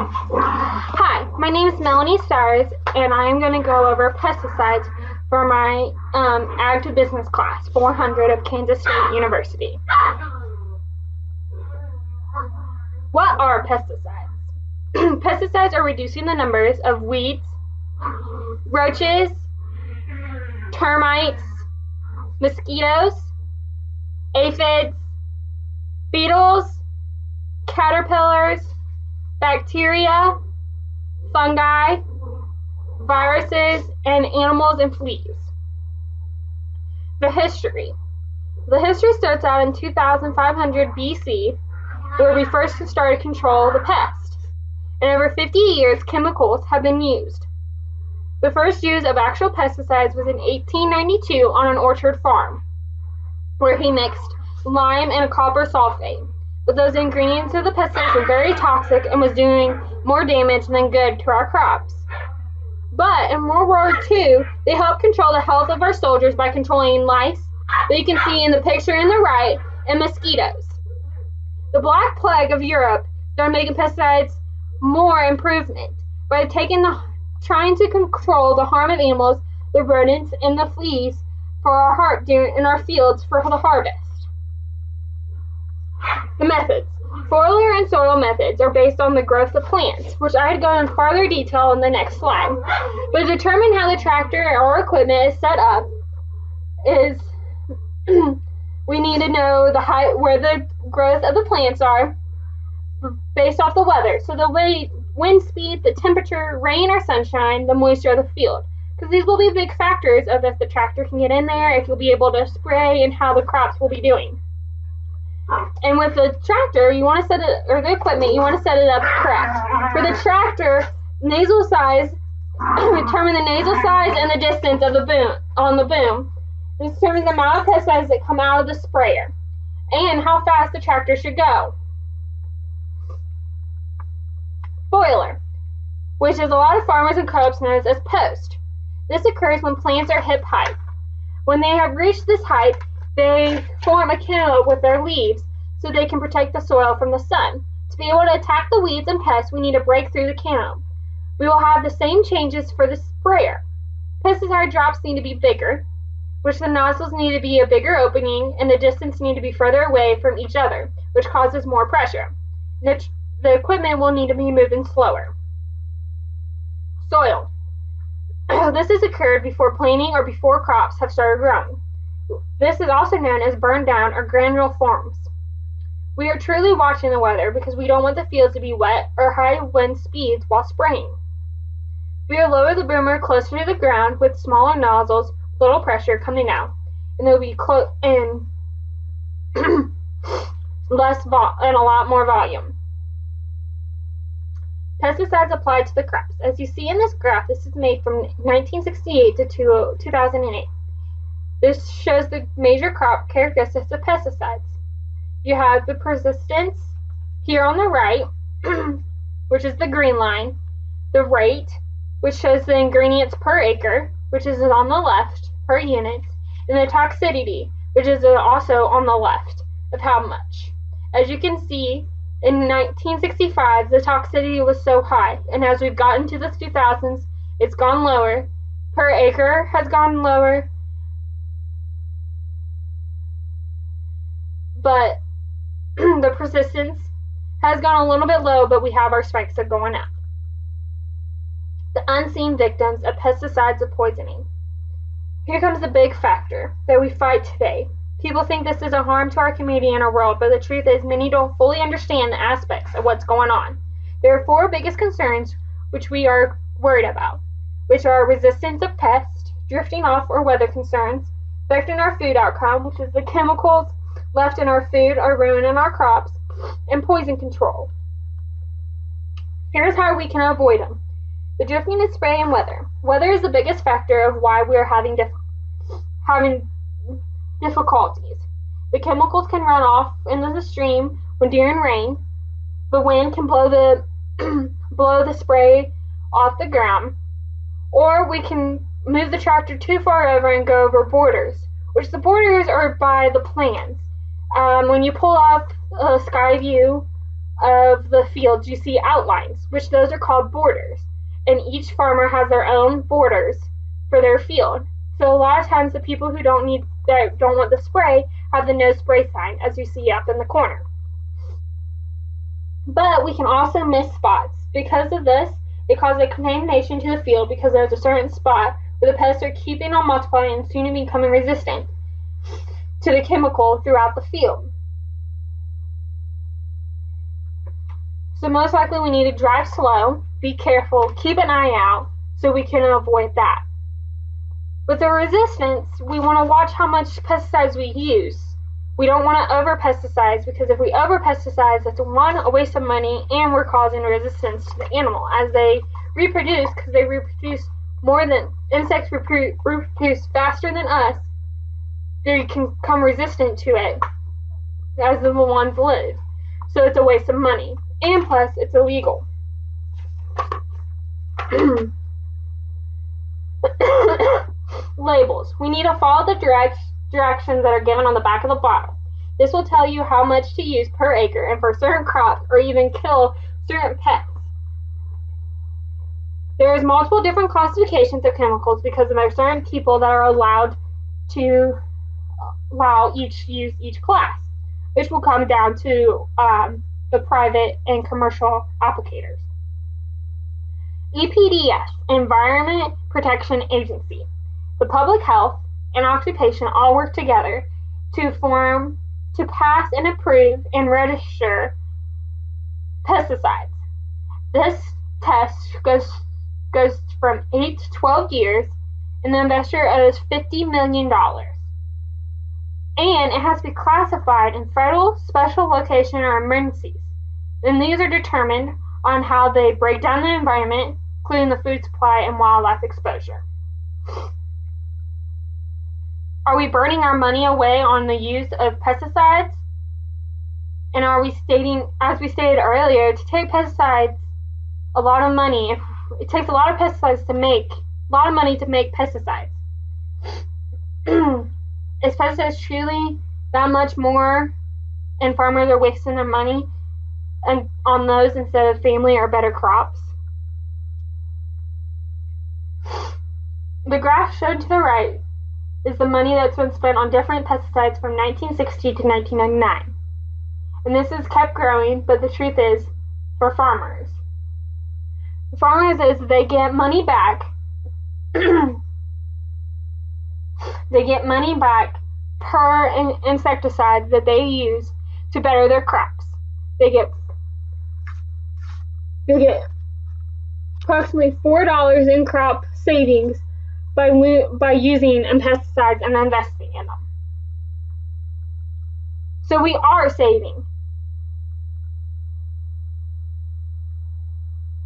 Hi, my name is Melanie Stowers, and I am going to go over pesticides for my Ag to Business class 400 of Kansas State University. What are pesticides? Pesticides are reducing the numbers of weeds, roaches, termites, mosquitoes, aphids, beetles, caterpillars, bacteria, fungi, viruses, and animals and fleas. The history. The history starts out in 2500 BC, where we first started to control the pest. In over 50 years, chemicals have been used. The first use of actual pesticides was in 1892 on an orchard farm, where he mixed lime and a copper sulfate. But those ingredients of the pesticides were very toxic and was doing more damage than good to our crops. But in World War II, they helped control the health of our soldiers by controlling lice, that you can see in the picture in the right, and mosquitoes. The Black Plague of Europe started making pesticides more improvement by trying to control the harm of animals, the rodents, and the fleas in our fields for the harvest. The methods. Foliar and soil methods are based on the growth of plants, which I go in further detail in the next slide. But to determine how the tractor or equipment is set up is we need to know the height where the growth of the plants are based off the weather. So the wind speed, the temperature, rain or sunshine, the moisture of the field. Because these will be big factors of if the tractor can get in there, if you'll be able to spray, and how the crops will be doing. And with the tractor, you want to set it, or the equipment, you want to set it up correct. For the tractor, nasal size, determine the nasal size and the distance of the boom on the boom. This determines the amount of pesticides that come out of the sprayer and how fast the tractor should go. Boiler, which is a lot of farmers and co-ops knows as post. This occurs when plants are hip height. When they have reached this height, they form a canopy with their leaves so they can protect the soil from the sun. To be able to attack the weeds and pests, we need to break through the canopy. We will have the same changes for the sprayer. Pesticide drops need to be bigger, which the nozzles need to be a bigger opening, and the distance need to be further away from each other, which causes more pressure. The equipment will need to be moving slower. Soil. This has occurred before planting or before crops have started growing. This is also known as burned down or granule forms. We are truly watching the weather because we don't want the fields to be wet or high wind speeds while spraying. We will lower the boomer closer to the ground with smaller nozzles, little pressure coming out, and they'll be less and a lot more volume. Pesticides applied to the crops. As you see in this graph, this is made from 1968 to 2008. This shows the major crop characteristics of pesticides. You have the persistence here on the right, which is the green line, the rate, which shows the ingredients per acre, which is on the left, per unit, and the toxicity, which is also on the left of how much. As you can see, in 1965, the toxicity was so high, and as we've gotten to the 2000s, it's gone lower. Per acre has gone lower, but the persistence has gone a little bit low, but we have our spikes that are going up. The unseen victims of pesticides of poisoning. Here comes the big factor that we fight today. People think this is a harm to our community and our world, but the truth is many don't fully understand the aspects of what's going on. There are four biggest concerns which we are worried about, which are resistance of pests, drifting off or weather concerns, affecting our food outcome, which is the chemicals left in our food are ruining our crops, and poison control. Here's how we can avoid them. The drifting and spray and weather. Weather is the biggest factor of why we are having difficulties. The chemicals can run off into the stream when during rain. The wind can blow the spray off the ground, or we can move the tractor too far over and go over borders, which the borders are by the plants. When you pull up a sky view of the fields you see outlines, which those are called borders. And each farmer has their own borders for their field. So a lot of times the people who don't want the spray have the no spray sign, as you see up in the corner. But we can also miss spots. Because of this, it causes a contamination to the field because there's a certain spot where the pests are keeping on multiplying and soon becoming resistant to the chemical throughout the field. So most likely we need to drive slow, be careful, keep an eye out so we can avoid that. With the resistance, we want to watch how much pesticides we use. We don't want to over pesticides because if we over pesticides, that's one, a waste of money, and we're causing resistance to the animal as they reproduce, because they reproduce more than insects reproduce faster than us. They can become resistant to it as the ones live. So it's a waste of money, and plus it's illegal. Labels. We need to follow the directions that are given on the back of the bottle. This will tell you how much to use per acre and for certain crops, or even kill certain pests. There is multiple different classifications of chemicals because there are certain people that are allowed to use each class, which will come down to the private and commercial applicators. EPDS, Environment Protection Agency. The Public Health and Occupation all work together to pass and approve and register pesticides. This test goes from 8 to 12 years, and the investor owes $50 million. And it has to be classified in federal, special location, or emergencies. And these are determined on how they break down the environment, including the food supply and wildlife exposure. Are we burning our money away on the use of pesticides? And are we stating, as we stated earlier, to take pesticides, a lot of money, it takes a lot of pesticides to make, a lot of money to make pesticides. Is pesticides truly that much more, and farmers are wasting their money on those instead of family or better crops? The graph shown to the right is the money that's been spent on different pesticides from 1960 to 1999. And this has kept growing, but the truth is, for farmers. The farmers is they get money back. They get money back per insecticide that they use to better their crops. They get approximately $4 in crop savings by using pesticides and investing in them. So we are saving.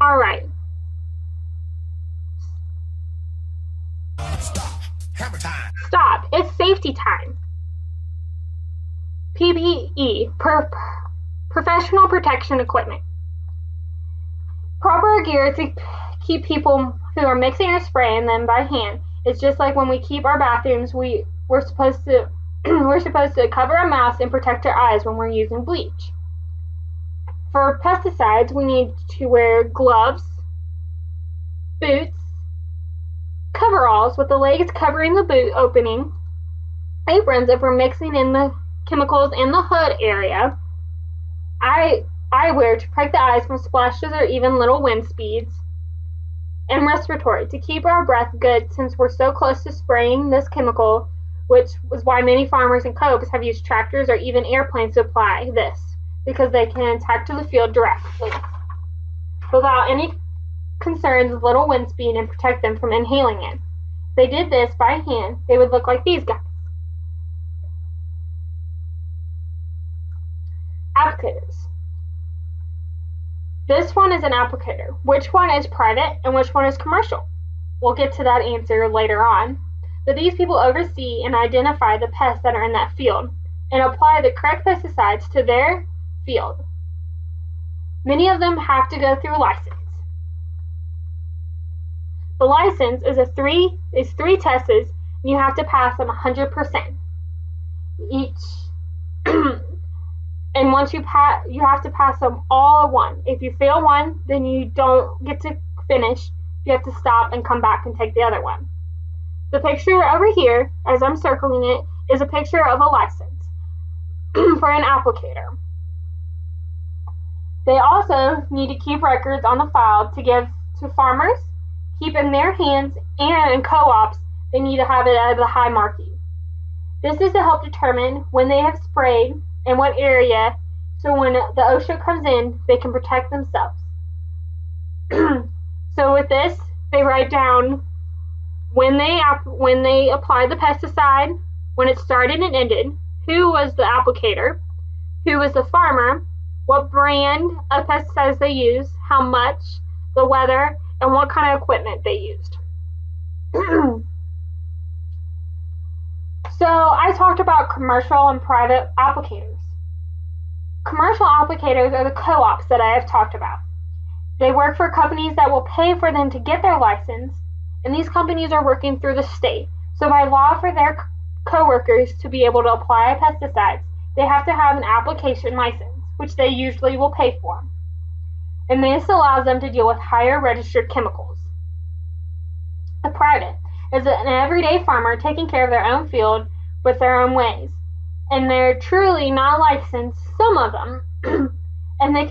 All right. Stop. Hammer time. Stop. It's safety time. PPE, professional protection equipment. Proper gear to keep people who are mixing or spraying them by hand. It's just like when we keep our bathrooms, we're supposed to cover our mouths and protect our eyes when we're using bleach. For pesticides, we need to wear gloves, boots, coveralls with the legs covering the boot opening, aprons if we're mixing in the chemicals in the hood area, eyewear to protect the eyes from splashes or even little wind speeds, and respiratory to keep our breath good since we're so close to spraying this chemical, which was why many farmers and co-ops have used tractors or even airplanes to apply this, because they can attack to the field directly without any concerns with little wind speed and protect them from inhaling it. If they did this by hand, they would look like these guys. Applicators. This one is an applicator. Which one is private and which one is commercial? We'll get to that answer later on. But these people oversee and identify the pests that are in that field and apply the correct pesticides to their field. Many of them have to go through a license. The license is three tests, and you have to pass them 100%. And once you pass, you have to pass them all at once. If you fail one, then you don't get to finish. You have to stop and come back and take the other one. The picture over here, as I'm circling it, is a picture of a license for an applicator. They also need to keep records on the file to give to farmers, keep in their hands, and in co-ops, they need to have it at a high marking. This is to help determine when they have sprayed and what area, so when the OSHA comes in, they can protect themselves. So with this, they write down when they applied the pesticide, when it started and ended, who was the applicator, who was the farmer, what brand of pesticides they used, how much, the weather, and what kind of equipment they used. So I talked about commercial and private applicators. Commercial applicators are the co-ops that I have talked about. They work for companies that will pay for them to get their license, and these companies are working through the state. So by law, for their co-workers to be able to apply pesticides, they have to have an application license, which they usually will pay for. And this allows them to deal with higher registered chemicals. A private is an everyday farmer taking care of their own field with their own ways. And they're truly not licensed, some of them, and they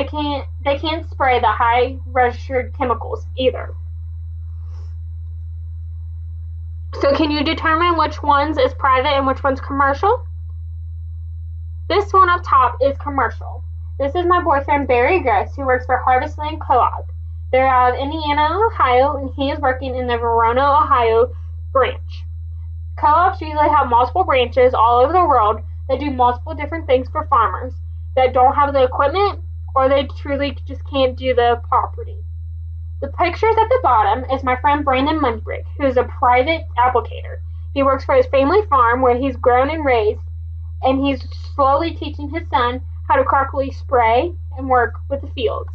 can't spray the high registered chemicals either. So can you determine which ones is private and which one's commercial? This one up top is commercial. This is my boyfriend Barry Gross, who works for Harvest Land Co-op. They're out of Indiana, Ohio, and he is working in the Verona, Ohio branch. Co-ops usually have multiple branches all over the world that do multiple different things for farmers that don't have the equipment or they truly just can't do the property. The pictures at the bottom is my friend Brandon Munchbrick, who is a private applicator. He works for his family farm where he's grown and raised, and he's slowly teaching his son how to correctly spray and work with the fields.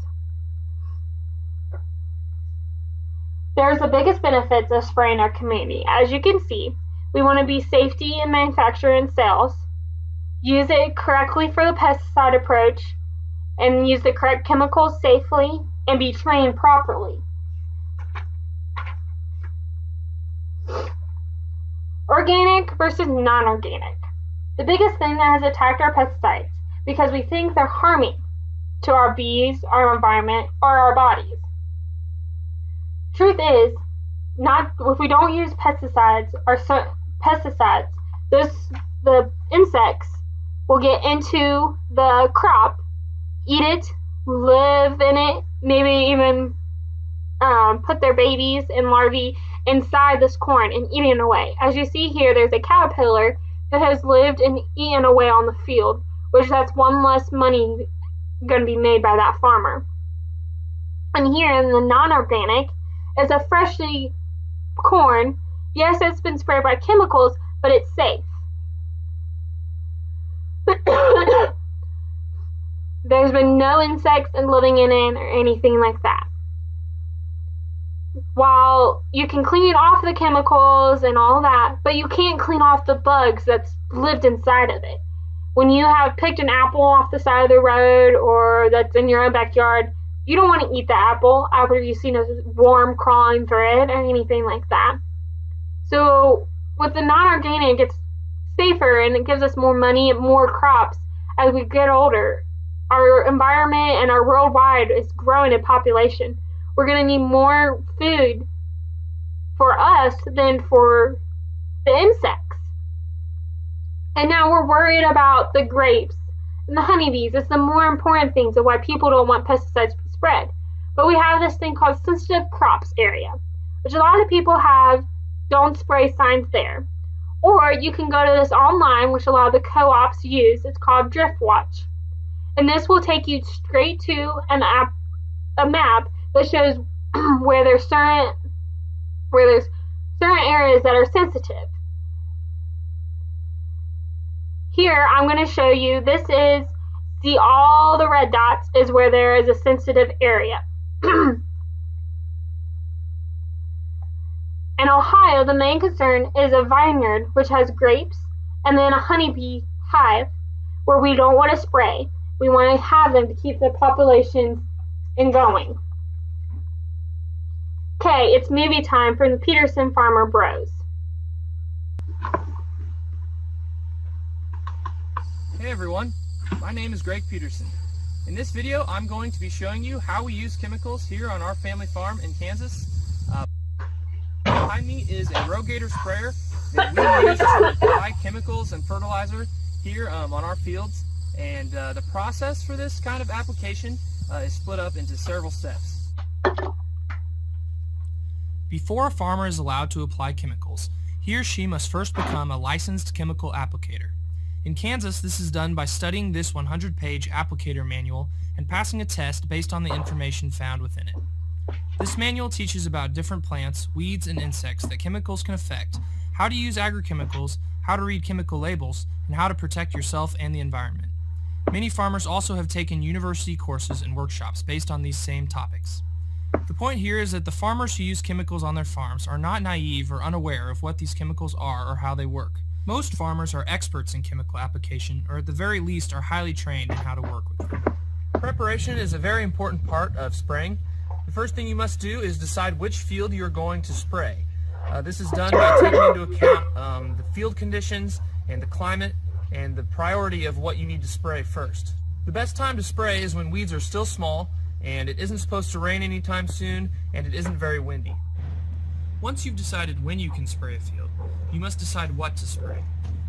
There's the biggest benefits of spraying our community. As you can see, we want to be safety in manufacture and sales, use it correctly for the pesticide approach, and use the correct chemicals safely, and be trained properly. Organic versus non-organic. The biggest thing that has attacked our pesticides because we think they're harming to our bees, our environment, or our bodies. Truth is, if we don't use pesticides, the insects will get into the crop, eat it, live in it, maybe even put their babies and larvae inside this corn and eating it away. As you see here, there's a caterpillar that has lived and eaten away on the field, which that's one less money going to be made by that farmer. And here in the non-organic is a freshly corn. Yes, it's been sprayed by chemicals, but it's safe. There's been no insects living in it or anything like that. While you can clean off the chemicals and all that, but you can't clean off the bugs that's lived inside of it. When you have picked an apple off the side of the road or that's in your own backyard, you don't want to eat the apple after you've seen a worm crawling through it or anything like that. So with the non-organic, it's safer and it gives us more money and more crops as we get older. Our environment and our worldwide is growing in population. We're going to need more food for us than for the insects. And now we're worried about the grapes and the honeybees. It's the more important things of why people don't want pesticides to be spread. But we have this thing called sensitive crops area, which a lot of people have don't spray signs there. Or you can go to this online, which a lot of the co-ops use. It's called Drift Watch. And this will take you straight to a map that shows where there's certain areas that are sensitive. Here, I'm going to show you, see all the red dots is where there is a sensitive area. In Ohio, the main concern is a vineyard, which has grapes, and then a honeybee hive, where we don't want to spray. We want to have them to keep the populations in going. Okay, it's movie time from the Peterson Farmer Bros. Hey everyone, my name is Greg Peterson. In this video, I'm going to be showing you how we use chemicals here on our family farm in Kansas. Behind me is a Rogator sprayer that we use to apply chemicals and fertilizer here on our fields. And the process for this kind of application is split up into several steps. Before a farmer is allowed to apply chemicals, he or she must first become a licensed chemical applicator. In Kansas, this is done by studying this 100-page applicator manual and passing a test based on the information found within it. This manual teaches about different plants, weeds, and insects that chemicals can affect, how to use agrochemicals, how to read chemical labels, and how to protect yourself and the environment. Many farmers also have taken university courses and workshops based on these same topics. The point here is that the farmers who use chemicals on their farms are not naive or unaware of what these chemicals are or how they work. Most farmers are experts in chemical application, or at the very least are highly trained in how to work with them. Preparation is a very important part of spraying. The first thing you must do is decide which field you're going to spray. This is done by taking into account the field conditions and the climate and the priority of what you need to spray first. The best time to spray is when weeds are still small and it isn't supposed to rain anytime soon and it isn't very windy. Once you've decided when you can spray a field, you must decide what to spray.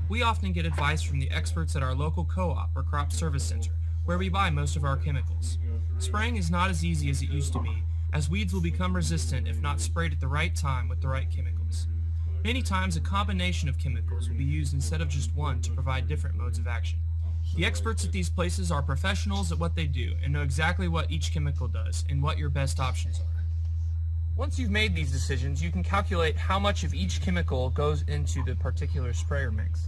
We often get advice from the experts at our local co-op or crop service center, where we buy most of our chemicals. Spraying is not as easy as it used to be, as weeds will become resistant if not sprayed at the right time with the right chemicals. Many times a combination of chemicals will be used instead of just one to provide different modes of action. The experts at these places are professionals at what they do and know exactly what each chemical does and what your best options are. Once you've made these decisions, you can calculate how much of each chemical goes into the particular sprayer mix.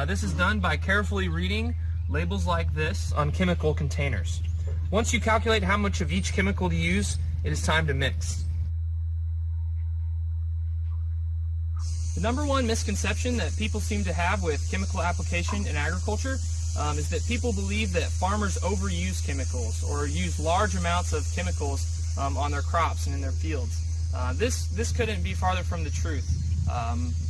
This is done by carefully reading labels like this on chemical containers. Once you calculate how much of each chemical to use, it is time to mix. The number one misconception that people seem to have with chemical application in agriculture is that people believe that farmers overuse chemicals or use large amounts of chemicals on their crops and in their fields. This couldn't be farther from the truth.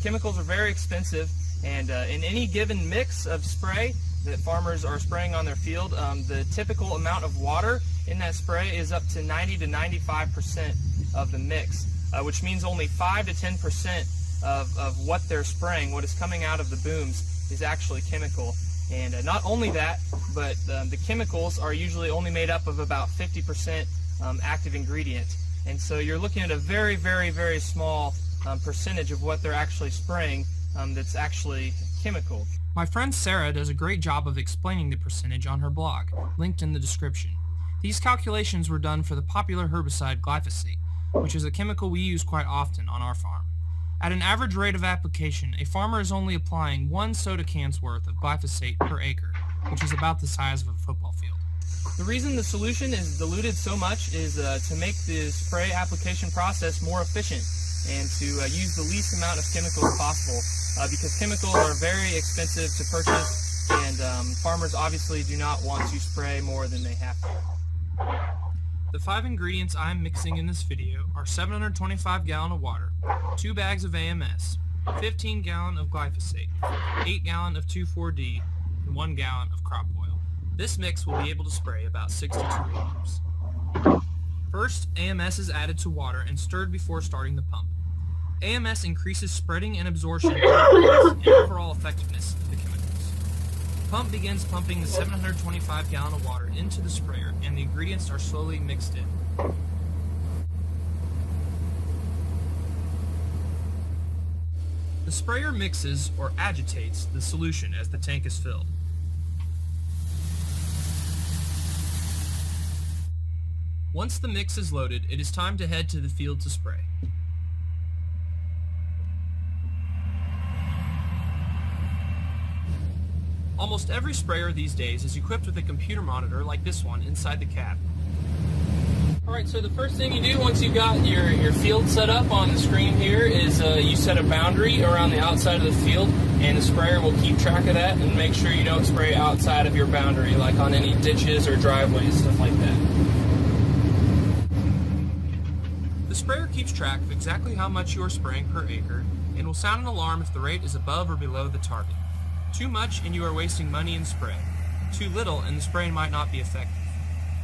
Chemicals are very expensive, and in any given mix of spray that farmers are spraying on their field, the typical amount of water in that spray is up to 90 to 95% of the mix, which means only 5 to 10% of what they're spraying, what is coming out of the booms, is actually chemical. And not only that, but the chemicals are usually only made up of about 50% active ingredient. And so you're looking at a very, very, very small percentage of what they're actually spraying that's actually chemical. My friend Sarah does a great job of explaining the percentage on her blog, linked in the description. These calculations were done for the popular herbicide glyphosate, which is a chemical we use quite often on our farm. At an average rate of application, a farmer is only applying 1 soda can's worth of glyphosate per acre, which is about the size of a football field. The reason the solution is diluted so much is to make the spray application process more efficient and to use the least amount of chemicals possible, because chemicals are very expensive to purchase, and farmers obviously do not want to spray more than they have to. The 5 ingredients I am mixing in this video are 725 gallon of water, 2 bags of AMS, 15 gallon of glyphosate, 8 gallon of 2,4-D, and 1 gallon of crop oil. This mix will be able to spray about 62 acres. First, AMS is added to water and stirred before starting the pump. AMS increases spreading and absorption and overall effectiveness of the chemicals. The pump begins pumping the 725 gallon of water into the sprayer, and the ingredients are slowly mixed in. The sprayer mixes or agitates the solution as the tank is filled. Once the mix is loaded, it is time to head to the field to spray. Almost every sprayer these days is equipped with a computer monitor like this one inside the cab. Alright, so the first thing you do once you've got your field set up on the screen here is you set a boundary around the outside of the field, and the sprayer will keep track of that and make sure you don't spray outside of your boundary, like on any ditches or driveways, stuff like that. The sprayer keeps track of exactly how much you are spraying per acre and will sound an alarm if the rate is above or below the target. Too much and you are wasting money in spray. Too little and the spraying might not be effective.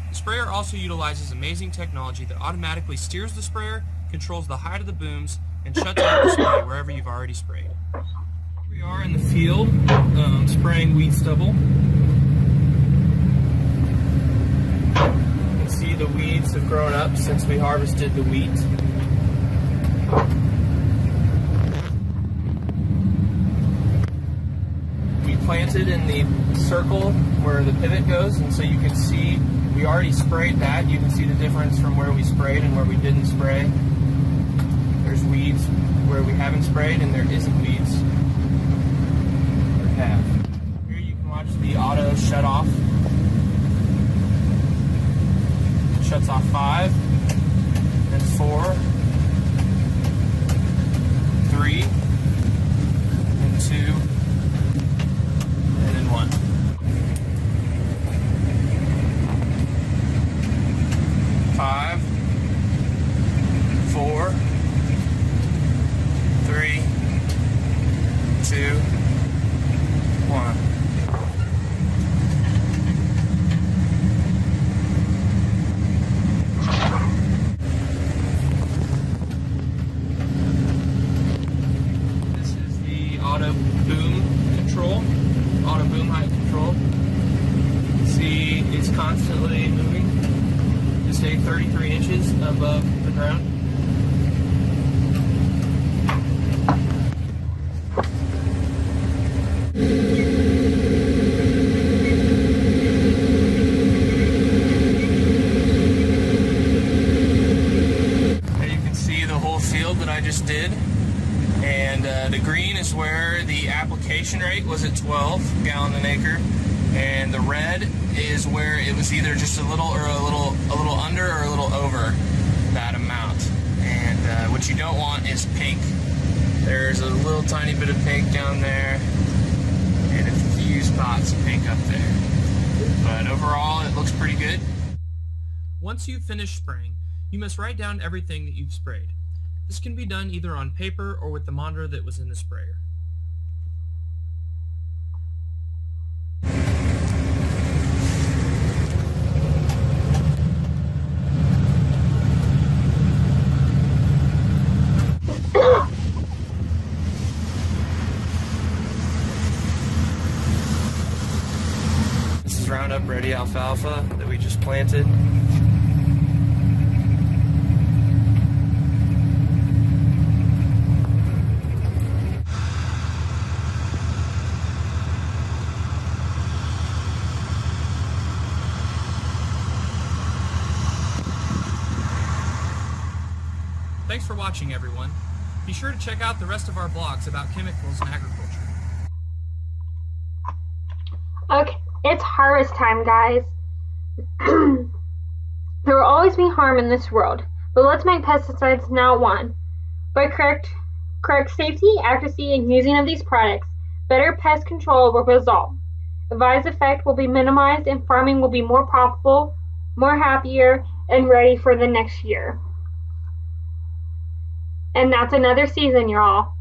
The sprayer also utilizes amazing technology that automatically steers the sprayer, controls the height of the booms, and shuts off the spray wherever you've already sprayed. Here we are in the field spraying wheat stubble. You can see the weeds have grown up since we harvested the wheat. We planted in the circle where the pivot goes, and so you can see we already sprayed that. You can see the difference from where we sprayed and where we didn't spray. There's weeds where we haven't sprayed, and there isn't weeds where we have. Here you can watch the auto shut off. It shuts off 5, then 4, 3, and 2, and then 1. Five, 4, 3, 2, 1. This is the auto boom control, auto boom height control. See, it's constantly moving to stay 33 inches above the ground. There you can see the whole field that I just did, and the green is where the application rate was at 12 gallon an acre, and the red is where it was either just a little under or a little over that amount. And what you don't want is pink. There's a little tiny bit of pink down there and a few spots of pink up there. But overall, it looks pretty good. Once you've finished spraying, you must write down everything that you've sprayed. This can be done either on paper or with the monitor that was in the sprayer. This is Roundup Ready alfalfa that we just planted. Thanks for watching, everyone. Be sure to check out the rest of our blogs about chemicals and agriculture. Okay, it's harvest time, guys. There will always be harm in this world, but let's make pesticides not one. By correct safety, accuracy, and using of these products, better pest control will result. Advised effect will be minimized and farming will be more profitable, more happier, and ready for the next year. And that's another season, y'all.